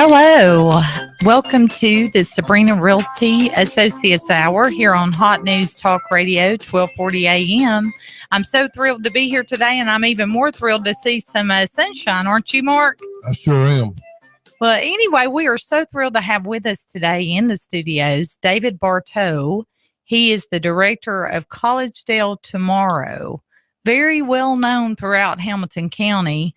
Hello. Welcome to the Sabrena Realty Associates Hour here on Hot News Talk Radio, 1240 AM. I'm so thrilled to be here today, and I'm even more thrilled to see some sunshine. Aren't you, Mark? I sure am. Well, anyway, we are so thrilled to have with us today in the studios David Bartow. He is the director of Collegedale Tomorrow, very well known throughout Hamilton County.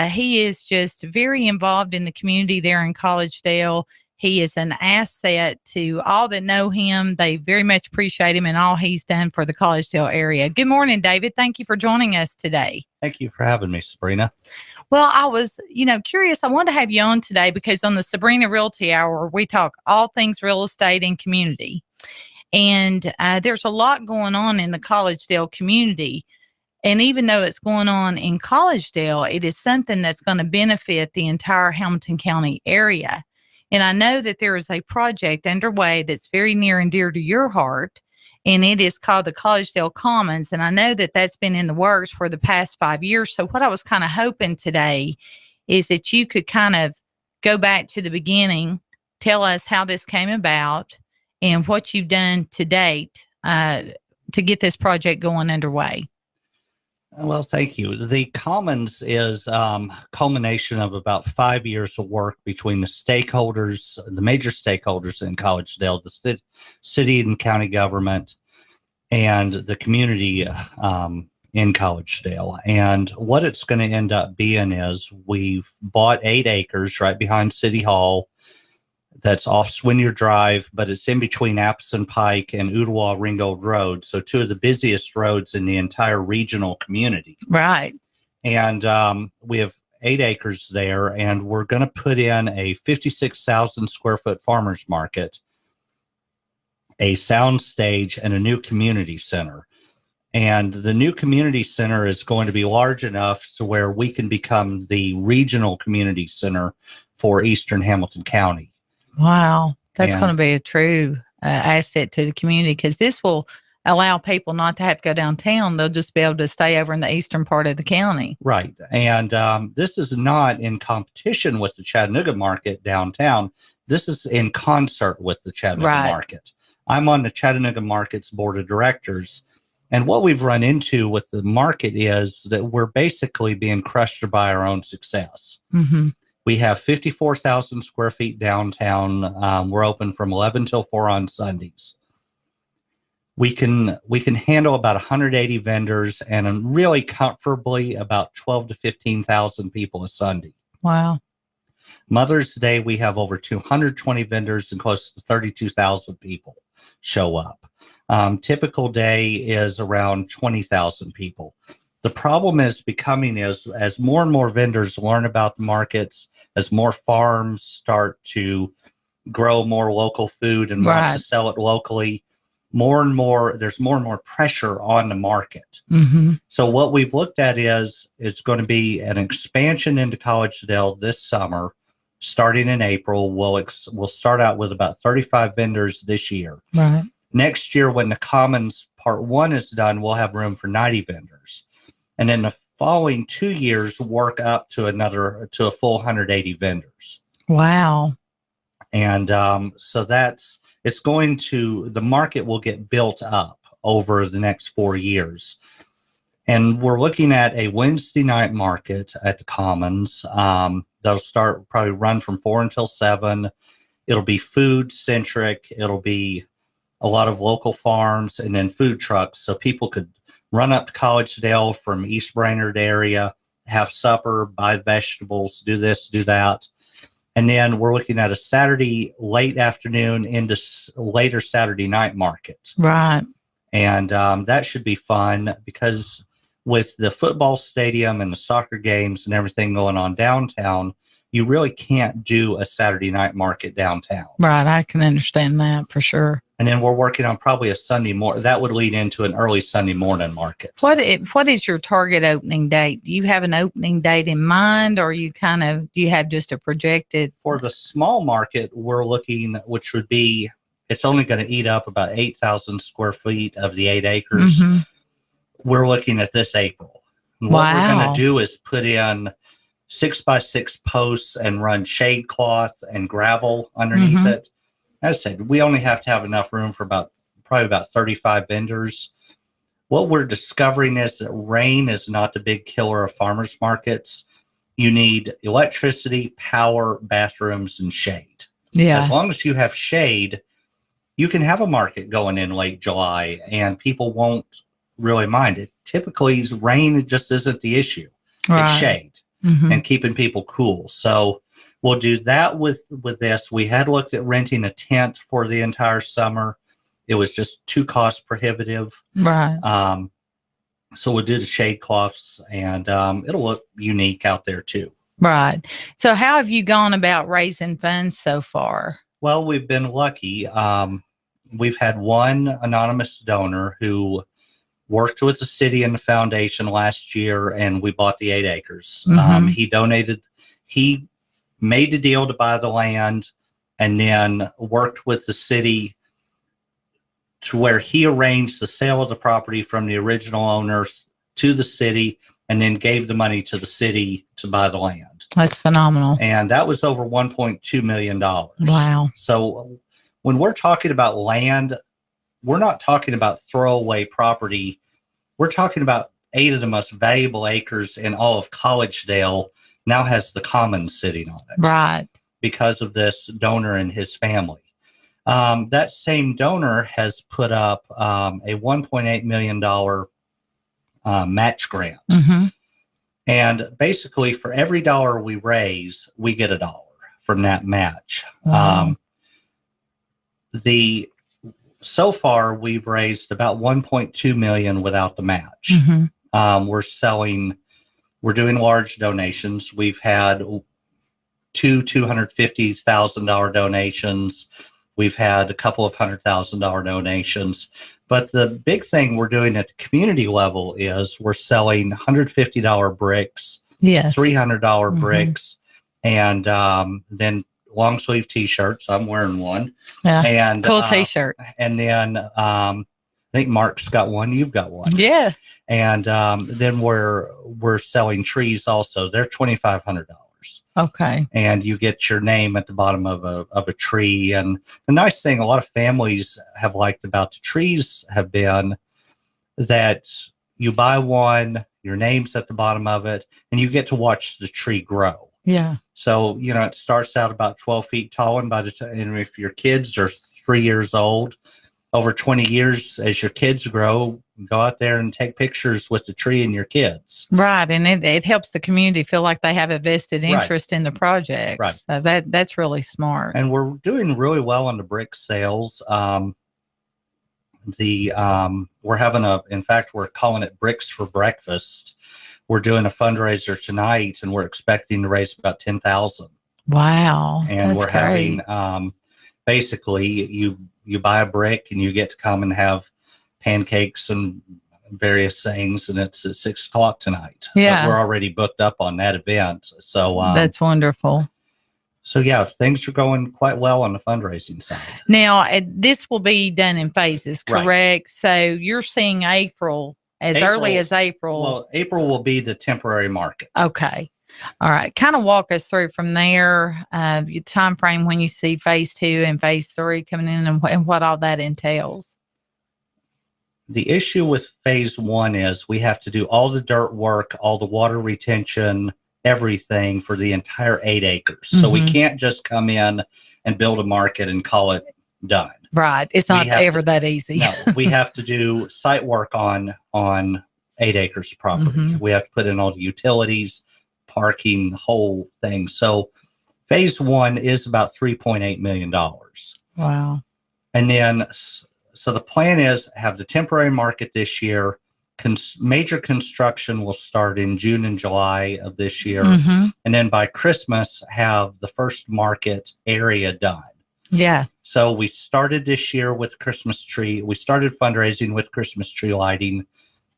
He is just very involved in the community there in Collegedale. He is an asset to all that know him. They very much appreciate him and all he's done for the Collegedale area. Good morning, David. Thank you for joining us today. Thank you for having me, Sabrena. Well, I was, curious. I wanted to have you on today because on the Sabrena Realty Hour, we talk all things real estate and community. And there's a lot going on in the Collegedale community. And even though it's going on in Collegedale, it is something that's going to benefit the entire Hamilton County area. And I know that there is a project underway that's very near and dear to your heart, and it is called the Collegedale Commons. And I know that that's been in the works for the past 5 years. So what I was kind of hoping today is that you could kind of go back to the beginning, tell us how this came about and what you've done to date to get this project going underway. Well, thank you. The Commons is a culmination of about 5 years of work between the stakeholders, the major stakeholders in Collegedale, the city and county government, and the community in Collegedale. And what it's going to end up being is we've bought 8 acres right behind City Hall. That's off Swinier Drive, but it's in between Appleton Pike and Ooltewah Ringgold Road. So 2 of the busiest roads in the entire regional community. Right. And we have 8 acres there, and we're going to put in a 56,000 square foot farmers market, a sound stage, and a new community center. And the new community center is going to be large enough to where we can become the regional community center for Eastern Hamilton County. Wow. That's going to be a true asset to the community because this will allow people not to have to go downtown. They'll just be able to stay over in the eastern part of the county. Right. And this is not in competition with the Chattanooga market downtown. This is in concert with the Chattanooga market. I'm on the Chattanooga market's board of directors. And what we've run into with the market is that we're basically being crushed by our own success. Mm-hmm. We have 54,000 square feet downtown. We're open from 11 till 4 on Sundays. We can handle about 180 vendors and really comfortably about 12 to 15,000 people a Sunday. Wow. Mother's Day, we have over 220 vendors and close to 32,000 people show up. Typical day is around 20,000 people. The problem is becoming as more and more vendors learn about the markets, as more farms start to grow more local food and want to sell it locally, there's more and more pressure on the market. Mm-hmm. So what we've looked at is it's going to be an expansion into Collegedale this summer, starting in April. We'll start out with about 35 vendors this year. Right. Next year, when the Commons Part 1 is done, we'll have room for 90 vendors. And in the following 2 years, work up to a full 180 vendors. Wow. And so the market will get built up over the next 4 years. And we're looking at a Wednesday night market at the Commons. They'll probably run from 4 until 7. It'll be food centric. It'll be a lot of local farms and then food trucks. So people could run up to Collegedale from East Brainerd area, have supper, buy vegetables, do this, do that. And then we're looking at a Saturday late afternoon into later Saturday night market. Right. And that should be fun because with the football stadium and the soccer games and everything going on downtown, you really can't do a Saturday night market downtown. Right. I can understand that for sure. And then we're working on probably a Sunday morning. That would lead into an early Sunday morning market. What is your target opening date? Do you have an opening date in mind, or do you have just a projected? For the small market, we're looking, which would be, it's only going to eat up about 8,000 square feet of the 8 acres. Mm-hmm. We're looking at this April. And what we're going to do is put in 6x6 posts and run shade cloth and gravel underneath it. As I said, we only have to have enough room for probably about 35 vendors. What we're discovering is that rain is not the big killer of farmers markets. You need electricity, power, bathrooms, and shade. Yeah. As long as you have shade, you can have a market going in late July and people won't really mind it. Typically, rain just isn't the issue. Right. It's shade and keeping people cool. So we'll do that with this. We had looked at renting a tent for the entire summer. It was just too cost prohibitive. Right. So we'll do the shade cloths, and it'll look unique out there too. Right. So how have you gone about raising funds so far? Well, we've been lucky. We've had one anonymous donor who worked with the city and the foundation last year, and we bought the 8 acres. He made the deal to buy the land and then worked with the city to where he arranged the sale of the property from the original owners to the city and then gave the money to the city to buy the land. That's phenomenal. And that was over $1.2 million. Wow. So when we're talking about land, we're not talking about throwaway property. We're talking about 8 of the most valuable acres in all of Collegedale now has the commons sitting on it. Right. Because of this donor and his family. That same donor has put up a $1.8 million match grant. And basically, for every dollar we raise, we get $1 from that match. Wow. So far, we've raised about $1.2 million without the match. We're doing large donations. We've had 2 $250,000 donations. We've had a couple of $100,000 donations. But the big thing we're doing at the community level is we're selling $150 bricks, yes, $300 bricks, and then long sleeve T-shirts. I'm wearing one. Yeah, and cool T-shirt. And then I think Mark's got one. You've got one. Yeah. And then we're selling trees also. They're $2,500. Okay. And you get your name at the bottom of a tree. And the nice thing a lot of families have liked about the trees have been that you buy one, your name's at the bottom of it, and you get to watch the tree grow. Yeah. So, it starts out about 12 feet tall. And by the time, and if your kids are 3 years old, over 20 years, as your kids grow, go out there and take pictures with the tree and your kids. Right. And it helps the community feel like they have a vested interest in the project. Right. So that's really smart. And we're doing really well on the brick sales. We're calling it Bricks for Breakfast. We're doing a fundraiser tonight, and we're expecting to raise about $10,000. Wow. And that's great. having, basically, you buy a brick and you get to come and have pancakes and various things, and it's at 6:00 tonight. Yeah. But we're already booked up on that event. So that's wonderful. So yeah, things are going quite well on the fundraising side. Now, this will be done in phases, correct? Right. So you're seeing April early as April. Well, April will be the temporary market. Okay. All right. Kind of walk us through from there, your time frame when you see phase 2 and phase 3 coming in and what all that entails. The issue with phase 1 is we have to do all the dirt work, all the water retention, everything for the entire 8 acres. So we can't just come in and build a market and call it done. Right. It's not ever that easy. No, we have to do site work on 8 acres property. We have to put in all the utilities, parking, the whole thing. So phase 1 is about $3.8 million. Wow. And then, so the plan is have the temporary market this year. Major construction will start in June and July of this year. And then by Christmas, have the first market area done. Yeah. So we started this year with Christmas tree. We started fundraising with Christmas tree lighting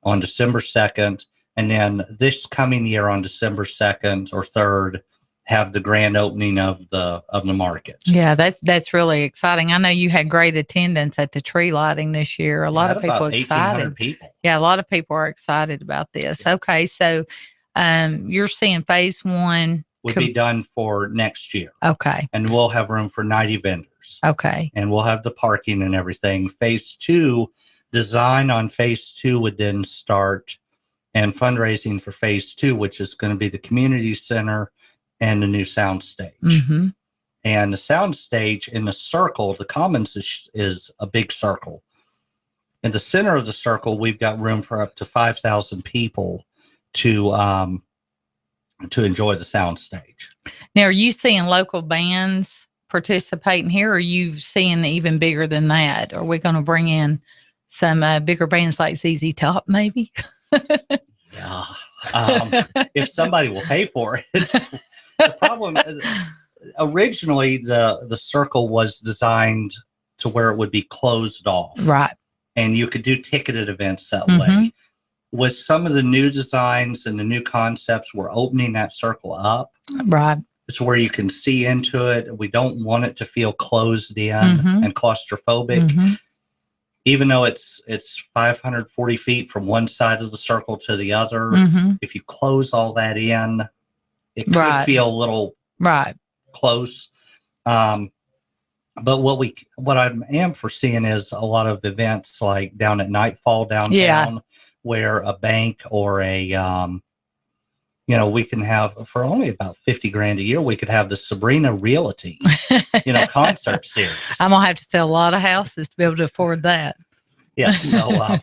on December 2nd. And then this coming year on December 2nd or 3rd, have the grand opening of the market. Yeah, that's really exciting. I know you had great attendance at the tree lighting this year. A lot of people excited. People. Yeah, a lot of people are excited about this. Okay, so You're seeing phase one would be done for next year. Okay. And we'll have room for 90 vendors. Okay. And we'll have the parking and everything. Phase two, design on phase two would then start, and fundraising for phase two, which is going to be the community center and the new sound stage. Mm-hmm. And the sound stage in the circle, the commons is a big circle. In the center of the circle, we've got room for up to 5,000 people to enjoy the sound stage. Now, are you seeing local bands participating here, or are you seeing even bigger than that? Are we going to bring in some bigger bands like ZZ Top, maybe? Yeah. If somebody will pay for it. The problem is, originally the circle was designed to where it would be closed off. Right. And you could do ticketed events that way. With some of the new designs and the new concepts, we're opening that circle up. Right. It's where you can see into it. We don't want it to feel closed in and claustrophobic. Even though it's 540 feet from one side of the circle to the other, if you close all that in, it could feel a little close. But what I am foreseeing is a lot of events like down at Nightfall downtown, where a bank or a we can have, for only about $50,000 a year, we could have the Sabrena Realty, concert series. I'm gonna have to sell a lot of houses to be able to afford that. Yeah. So,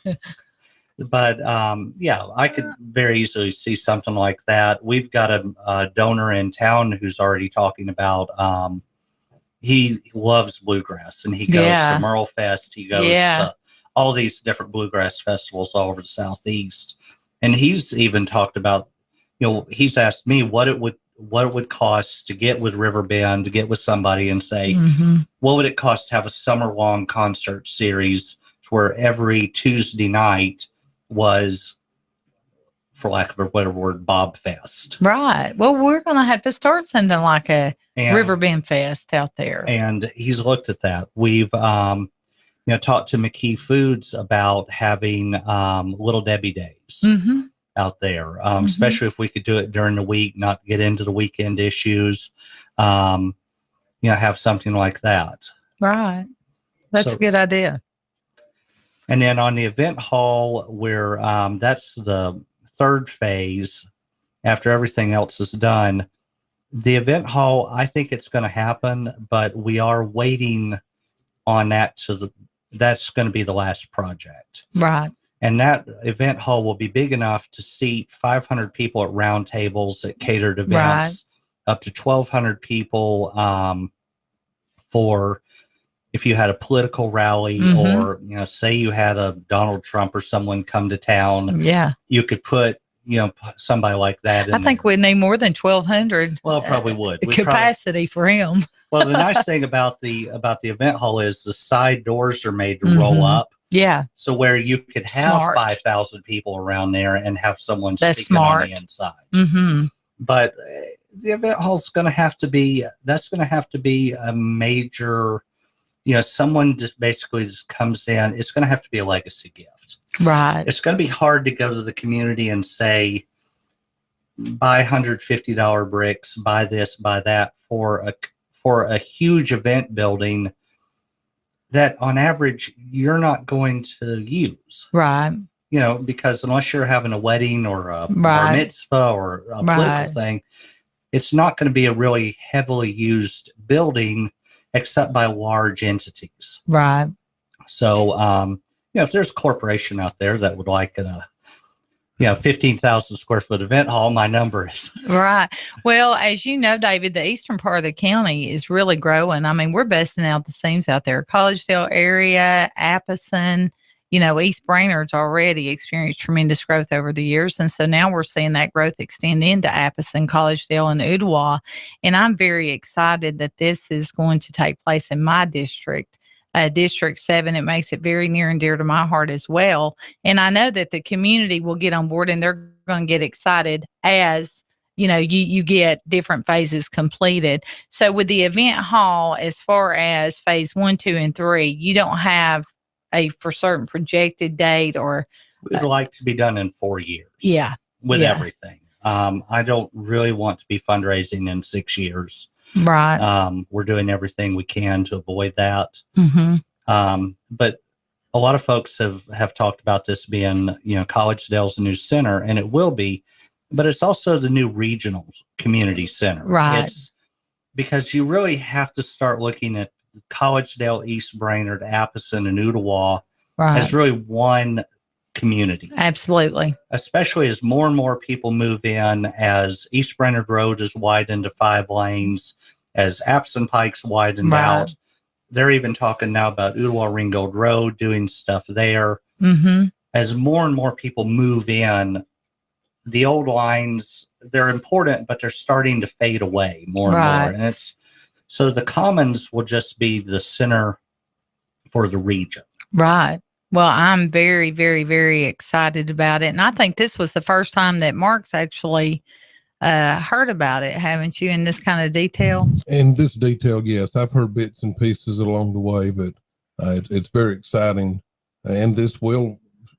I could very easily see something like that. We've got a donor in town who's already talking about. He loves bluegrass, and he goes to Merle Fest. He goes to all these different bluegrass festivals all over the Southeast, and he's even talked about. He's asked me what it would cost to get with Riverbend, to get with somebody and say, what would it cost to have a summer-long concert series where every Tuesday night was, for lack of a better word, Bob Fest. Right. Well, we're going to have to start something like a Riverbend Fest out there. And he's looked at that. We've, talked to McKee Foods about having Little Debbie Days out there, especially if we could do it during the week, not get into the weekend issues, have something like that. Right. That's a good idea. And then on the event hall, where that's the third phase after everything else is done, the event hall, I think it's going to happen, but we are waiting on that that's going to be the last project. Right. And that event hall will be big enough to seat 500 people at round tables at catered events, up to 1,200 people for if you had a political rally or, say you had a Donald Trump or someone come to town, you could put, somebody like that in I think we'd need more than 1,200. Well, probably would. Capacity for him. Well, the nice thing about the event hall is the side doors are made to roll up. Yeah. So where you could have 5,000 people around there and have someone speaking on the inside. But the event hall's going to have to be, a major, someone just basically just comes in. It's going to have to be a legacy gift. Right. It's going to be hard to go to the community and say, buy $150 bricks, buy this, buy that for a huge event building that on average you're not going to use. Right. Because unless you're having a wedding or a bar mitzvah or a political thing, it's not going to be a really heavily used building except by large entities. Right. So, if there's a corporation out there that would like a 15,000 square foot event hall, my number is. Right. Well, as you know, David, the eastern part of the county is really growing. I mean, we're busting out the seams out there. Collegedale area, Appleton, East Brainerd's already experienced tremendous growth over the years. And so now we're seeing that growth extend into Appleton, Collegedale, and Ooltewah. And I'm very excited that this is going to take place in my district. District 7, it makes it very near and dear to my heart as well. And I know that the community will get on board and they're going to get excited as, you get different phases completed. So with the event hall, as far as phase 1, 2, and 3, you don't have a for certain projected date or. We'd like to be done in 4 years. Yeah. With everything. I don't really want to be fundraising in 6 years. Right. We're doing everything we can to avoid that. Mm-hmm. But a lot of folks have talked about this being, Collegedale's new center, and it will be, but it's also the new regional community center. Right. It's because you really have to start looking at Collegedale, East Brainerd, Appleton, and Ottawa as really one community. Absolutely. Especially as more and more people move in, as East Brainerd Road is widened to 5 lanes, as Appleton Pike's widened out. They're even talking now about Ottawa Ringgold Road, doing stuff there. Mm-hmm. As more and more people move in, the old lines, they're important, but they're starting to fade away more and more. And so the Commons will just be the center for the region. Right. Well, I'm very, very, very excited about it. And I think this was the first time that Mark's actually heard about it, haven't you, in this kind of detail? In this detail, yes. I've heard bits and pieces along the way, but it's very exciting. And this will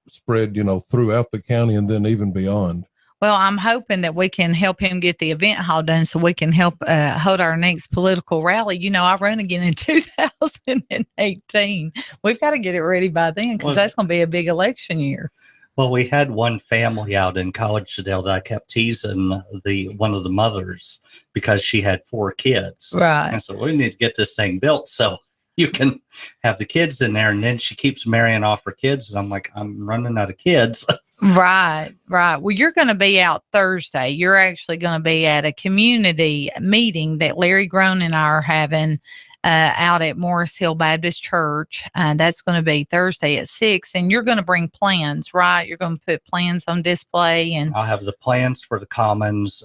spread, throughout the county and then even beyond. Well, I'm hoping that we can help him get the event hall done so we can help hold our next political rally. I run again in 2018. We've got to get it ready by then because that's going to be a big election year. Well, we had one family out in Collegedale that I kept teasing one of the mothers because she had 4 kids. Right. And so we need to get this thing built so you can have the kids in there. And then she keeps marrying off her kids. And I'm like, I'm running out of kids. Right. Well, you're going to be out Thursday. You're actually going to be at a community meeting that Larry Groen and I are having out at Morris Hill Baptist Church. That's going to be Thursday at 6. And you're going to bring plans, right? You're going to put plans on display. And I'll have the plans for the Commons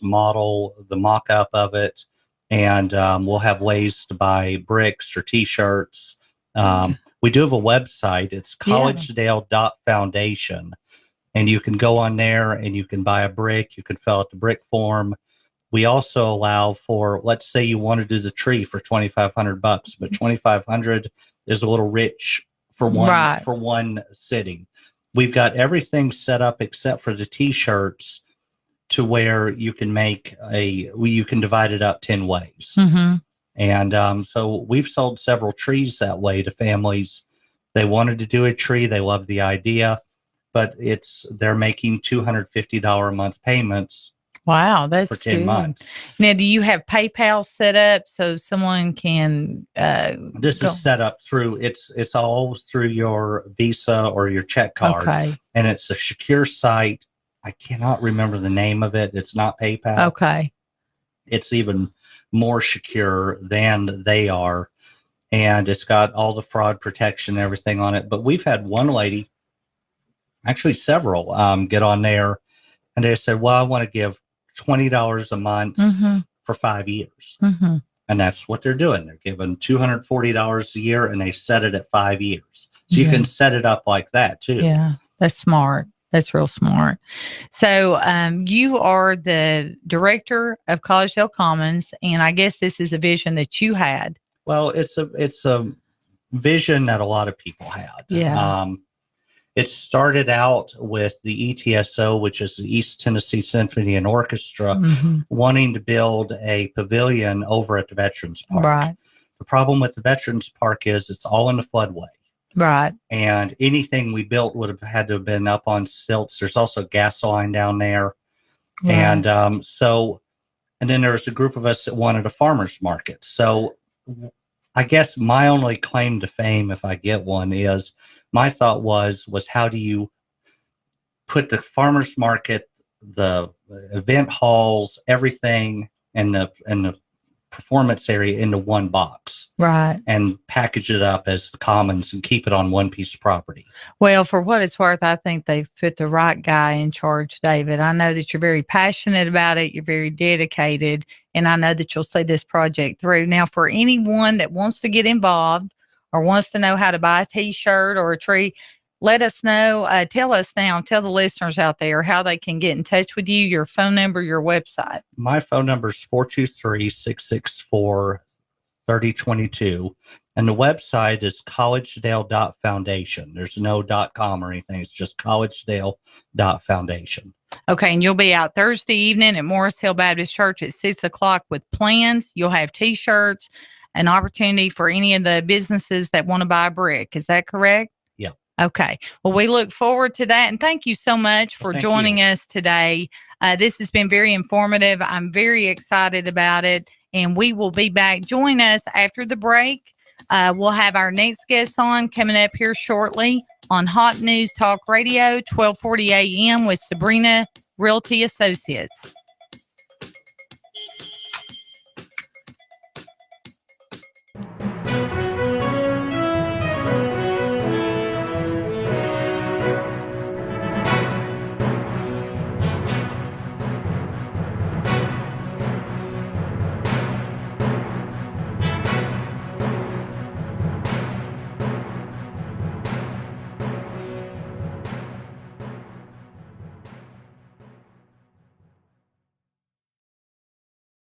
model, the mock-up of it. And we'll have ways to buy bricks or T-shirts. We do have a website. It's collegedale.foundation. And you can go on there and you can buy a brick. You can fill out the brick form. We also allow for, let's say you want to do the tree for $2,500, but $2,500 is a little rich for one sitting. We've got everything set up except for the T-shirts to where you can you can divide it up 10 ways. Mm-hmm. And so we've sold several trees that way to families. They wanted to do a tree. They loved the idea, but they're making $250 a month payments. Wow, that's for 10 months. Now, do you have PayPal set up so someone can? This is set up through. It's all through your Visa or your check card, and it's a secure site. I cannot remember the name of it. It's not PayPal. Okay, it's even more secure than they are, and it's got all the fraud protection and everything on it. But we've had one lady, actually several, get on there, and they said, "Well, I want to give $20 a month for 5 years." Mm-hmm. And that's what they're doing. They're giving $240 a year, and they set it at 5 years. So you can set it up like that too. Yeah, that's smart. That's real smart. So you are the director of Collegedale Commons, and I guess this is a vision that you had. Well, it's a vision that a lot of people had. Yeah. It started out with the ETSO, which is the East Tennessee Symphony and Orchestra, wanting to build a pavilion over at the Veterans Park. Right. The problem with the Veterans Park is it's all in the floodway. Right. And anything we built would have had to have been up on stilts. There's also a gas line down there. Right. And and then there was a group of us that wanted a farmer's market. So I guess my only claim to fame, if I get one, is my thought was how do you put the farmer's market, the event halls, everything, and the performance area into one box, right, and package it up as the Commons and keep it on one piece of property. Well, for what it's worth, I think they've put the right guy in charge, David. I know that you're very passionate about it. You're very dedicated, and I know that you'll see this project through. Now, for anyone that wants to get involved or wants to know how to buy a T-shirt or a tree, let us know. Tell us now, tell the listeners out there how they can get in touch with you, your phone number, your website. My phone number is 423-664-3022. And the website is collegedale.foundation. There's no .com or anything. It's just collegedale.foundation. Okay, and you'll be out Thursday evening at Morris Hill Baptist Church at 6:00 with plans. You'll have T-shirts, an opportunity for any of the businesses that want to buy a brick. Is that correct? Yeah. Okay. Well, we look forward to that. And thank you so much for joining us today. This has been very informative. I'm very excited about it. And we will be back. Join us after the break. We'll have our next guest on coming up here shortly on Hot News Talk Radio, 1240 a.m. with Sabrena Realty Associates.